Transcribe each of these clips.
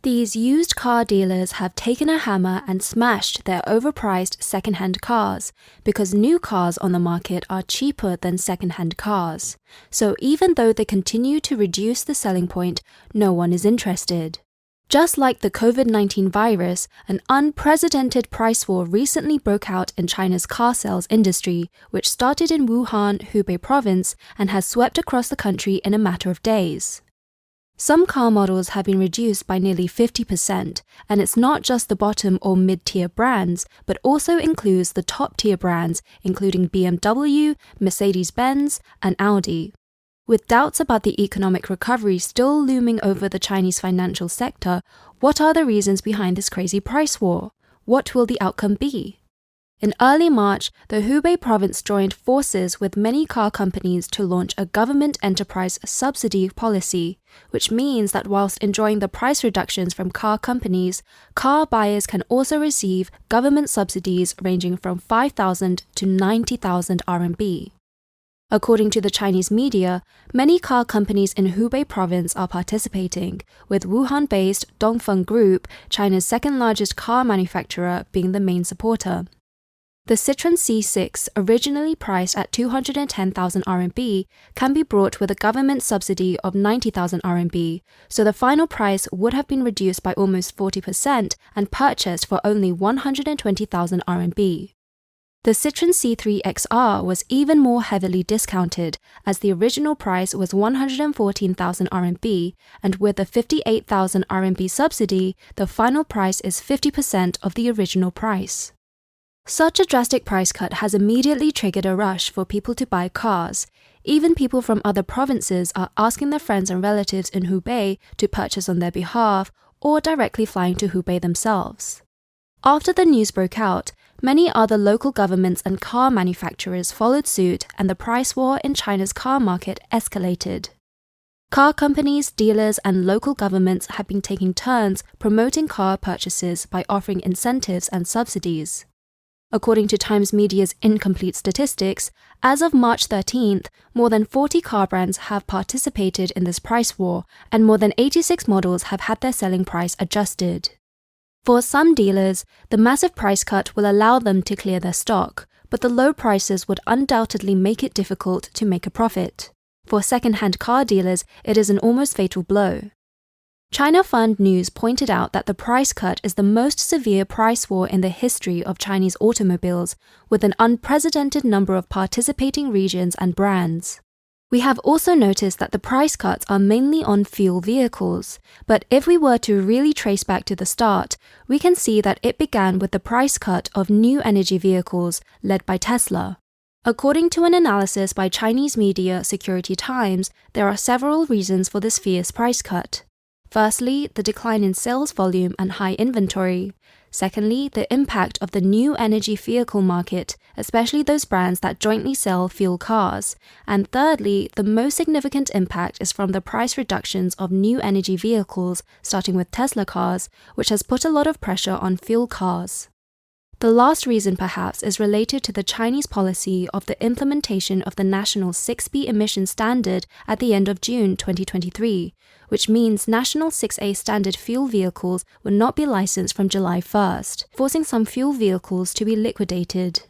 These used car dealers have taken a hammer and smashed their overpriced second-hand cars because new cars on the market are cheaper than second-hand cars. So even though they continue to reduce the selling point, no one is interested. Just like the COVID-19 virus, an unprecedented price war recently broke out in China's car sales industry, which started in Wuhan, Hubei province, and has swept across the country in a matter of days. Some car models have been reduced by nearly 50%, and it's not just the bottom or mid-tier brands, but also includes the top-tier brands, including BMW, Mercedes-Benz, and Audi. With doubts about the economic recovery still looming over the Chinese financial sector, what are the reasons behind this crazy price war? What will the outcome be? In early March, the Hubei province joined forces with many car companies to launch a government enterprise subsidy policy, which means that whilst enjoying the price reductions from car companies, car buyers can also receive government subsidies ranging from 5,000 to 90,000 RMB. According to the Chinese media, many car companies in Hubei province are participating, with Wuhan-based Dongfeng Group, China's second-largest car manufacturer, being the main supporter. The Citroën C6, originally priced at 210,000 RMB, can be bought with a government subsidy of 90,000 RMB, so the final price would have been reduced by almost 40% and purchased for only 120,000 RMB. The Citroën C3 XR was even more heavily discounted, as the original price was 114,000 RMB, and with a 58,000 RMB subsidy, the final price is 50% of the original price. Such a drastic price cut has immediately triggered a rush for people to buy cars. Even people from other provinces are asking their friends and relatives in Hubei to purchase on their behalf or directly flying to Hubei themselves. After the news broke out, many other local governments and car manufacturers followed suit, and the price war in China's car market escalated. Car companies, dealers, and local governments have been taking turns promoting car purchases by offering incentives and subsidies. According to Times Media's incomplete statistics, as of March 13th, more than 40 car brands have participated in this price war, and more than 86 models have had their selling price adjusted. For some dealers, the massive price cut will allow them to clear their stock, but the low prices would undoubtedly make it difficult to make a profit. For second-hand car dealers, it is an almost fatal blow. China Fund News pointed out that the price cut is the most severe price war in the history of Chinese automobiles, with an unprecedented number of participating regions and brands. We have also noticed that the price cuts are mainly on fuel vehicles, but if we were to really trace back to the start, we can see that it began with the price cut of new energy vehicles led by Tesla. According to an analysis by Chinese media Security Times, there are several reasons for this fierce price cut. Firstly, the decline in sales volume and high inventory. Secondly, the impact of the new energy vehicle market, especially those brands that jointly sell fuel cars. And thirdly, the most significant impact is from the price reductions of new energy vehicles, starting with Tesla cars, which has put a lot of pressure on fuel cars. The last reason, perhaps, is related to the Chinese policy of the implementation of the national 6B emission standard at the end of June 2023, which means national 6A standard fuel vehicles will not be licensed from July 1st, forcing some fuel vehicles to be liquidated.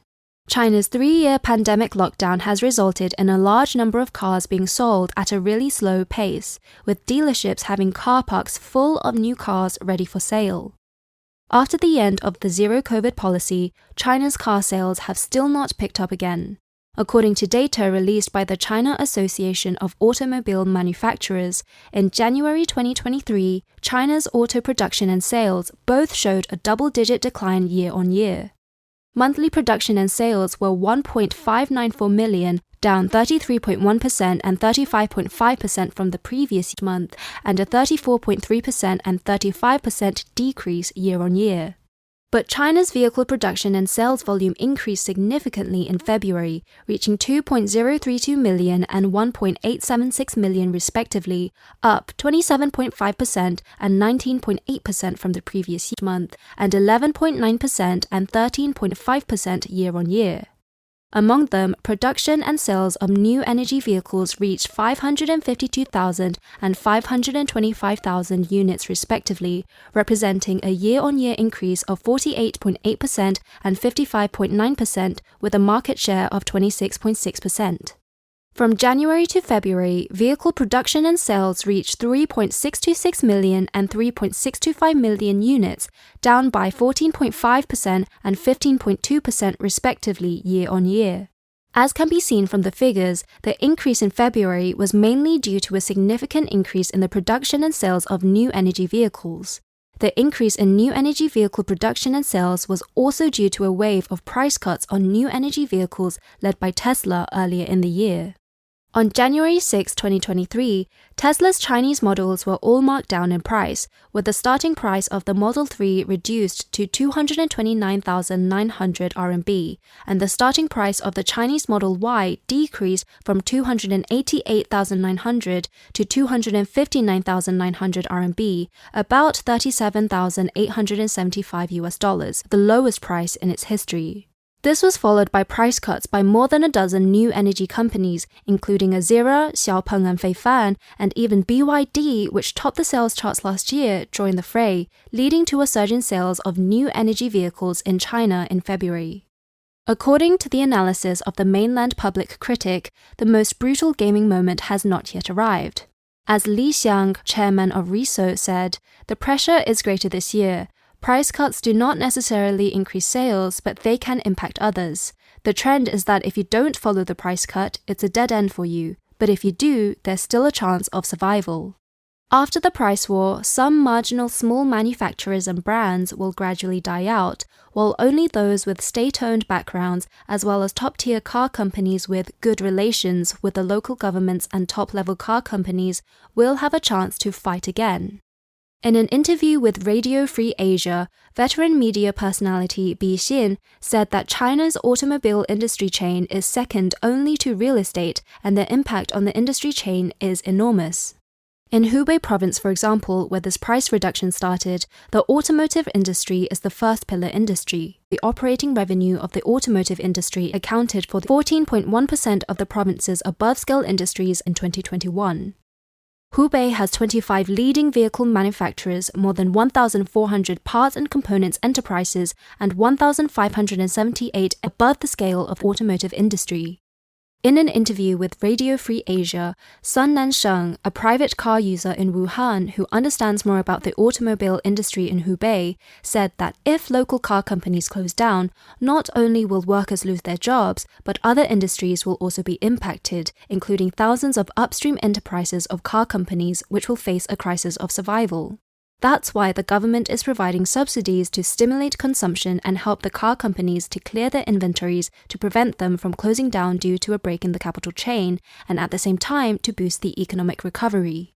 China's 3-year pandemic lockdown has resulted in a large number of cars being sold at a really slow pace, with dealerships having car parks full of new cars ready for sale. After the end of the zero-COVID policy, China's car sales have still not picked up again. According to data released by the China Association of Automobile Manufacturers, in January 2023, China's auto production and sales both showed a double-digit decline year-on-year. Monthly production and sales were 1.594 million, down 33.1% and 35.5% from the previous month, and a 34.3% and 35% decrease year-on-year. But China's vehicle production and sales volume increased significantly in February, reaching 2.032 million and 1.876 million respectively, up 27.5% and 19.8% from the previous month, and 11.9% and 13.5% year-on-year. Among them, production and sales of new energy vehicles reached 552,000 and 525,000 units respectively, representing a year-on-year increase of 48.8% and 55.9% with a market share of 26.6%. From January to February, vehicle production and sales reached 3.626 million and 3.625 million units, down by 14.5% and 15.2% respectively year-on-year. As can be seen from the figures, the increase in February was mainly due to a significant increase in the production and sales of new energy vehicles. The increase in new energy vehicle production and sales was also due to a wave of price cuts on new energy vehicles led by Tesla earlier in the year. On January 6, 2023, Tesla's Chinese models were all marked down in price, with the starting price of the Model 3 reduced to 229,900 RMB, and the starting price of the Chinese Model Y decreased from 288,900 to 259,900 RMB, about $37,875, the lowest price in its history. This was followed by price cuts by more than a dozen new energy companies, including Azera, Xiaopeng and Feifan, and even BYD, which topped the sales charts last year, joined the fray, leading to a surge in sales of new energy vehicles in China in February. According to the analysis of the mainland public critic, the most brutal gaming moment has not yet arrived. As Li Xiang, chairman of Riso, said, "The pressure is greater this year. Price cuts do not necessarily increase sales, but they can impact others. The trend is that if you don't follow the price cut, it's a dead end for you, but if you do, there's still a chance of survival." After the price war, some marginal small manufacturers and brands will gradually die out, while only those with state-owned backgrounds, as well as top-tier car companies with good relations with the local governments and top-level car companies, will have a chance to fight again. In an interview with Radio Free Asia, veteran media personality Bi Xin said that China's automobile industry chain is second only to real estate, and the impact on the industry chain is enormous. In Hubei province, for example, where this price reduction started, the automotive industry is the first pillar industry. The operating revenue of the automotive industry accounted for 14.1% of the province's above-scale industries in 2021. Hubei has 25 leading vehicle manufacturers, more than 1,400 parts and components enterprises, and 1,578 above the scale of automotive industry. In an interview with Radio Free Asia, Sun Nansheng, a private car user in Wuhan who understands more about the automobile industry in Hubei, said that if local car companies close down, not only will workers lose their jobs, but other industries will also be impacted, including thousands of upstream enterprises of car companies which will face a crisis of survival. That's why the government is providing subsidies to stimulate consumption and help the car companies to clear their inventories to prevent them from closing down due to a break in the capital chain, and at the same time to boost the economic recovery.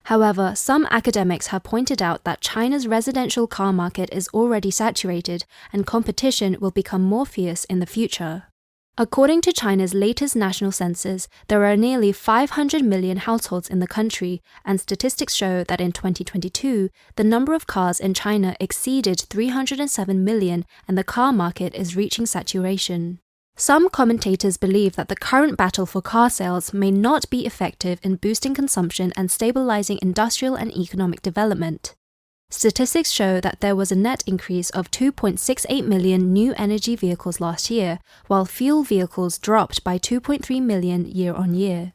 However, some academics have pointed out that China's residential car market is already saturated and competition will become more fierce in the future. According to China's latest national census, there are nearly 500 million households in the country, and statistics show that in 2022, the number of cars in China exceeded 307 million and the car market is reaching saturation. Some commentators believe that the current battle for car sales may not be effective in boosting consumption and stabilizing industrial and economic development. Statistics show that there was a net increase of 2.68 million new energy vehicles last year, while fuel vehicles dropped by 2.3 million year-on-year.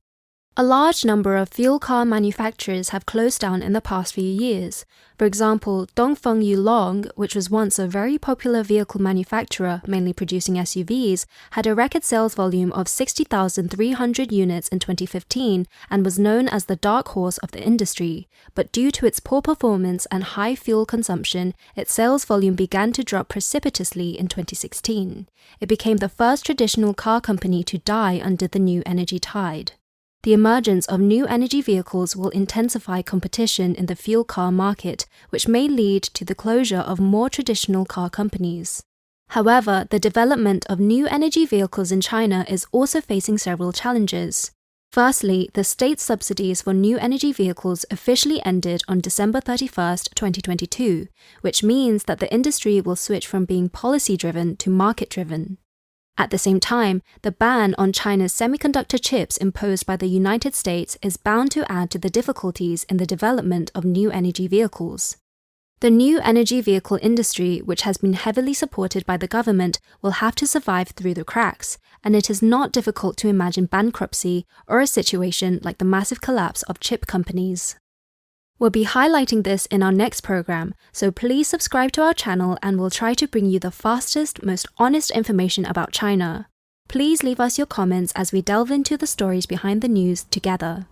A large number of fuel car manufacturers have closed down in the past few years. For example, Dongfeng Yulong, which was once a very popular vehicle manufacturer, mainly producing SUVs, had a record sales volume of 60,300 units in 2015 and was known as the dark horse of the industry. But due to its poor performance and high fuel consumption, its sales volume began to drop precipitously in 2016. It became the first traditional car company to die under the new energy tide. The emergence of new energy vehicles will intensify competition in the fuel car market, which may lead to the closure of more traditional car companies. However, the development of new energy vehicles in China is also facing several challenges. Firstly, the state subsidies for new energy vehicles officially ended on December 31, 2022, which means that the industry will switch from being policy-driven to market-driven. At the same time, the ban on China's semiconductor chips imposed by the United States is bound to add to the difficulties in the development of new energy vehicles. The new energy vehicle industry, which has been heavily supported by the government, will have to survive through the cracks, and it is not difficult to imagine bankruptcy or a situation like the massive collapse of chip companies. We'll be highlighting this in our next program, so please subscribe to our channel and we'll try to bring you the fastest, most honest information about China. Please leave us your comments as we delve into the stories behind the news together.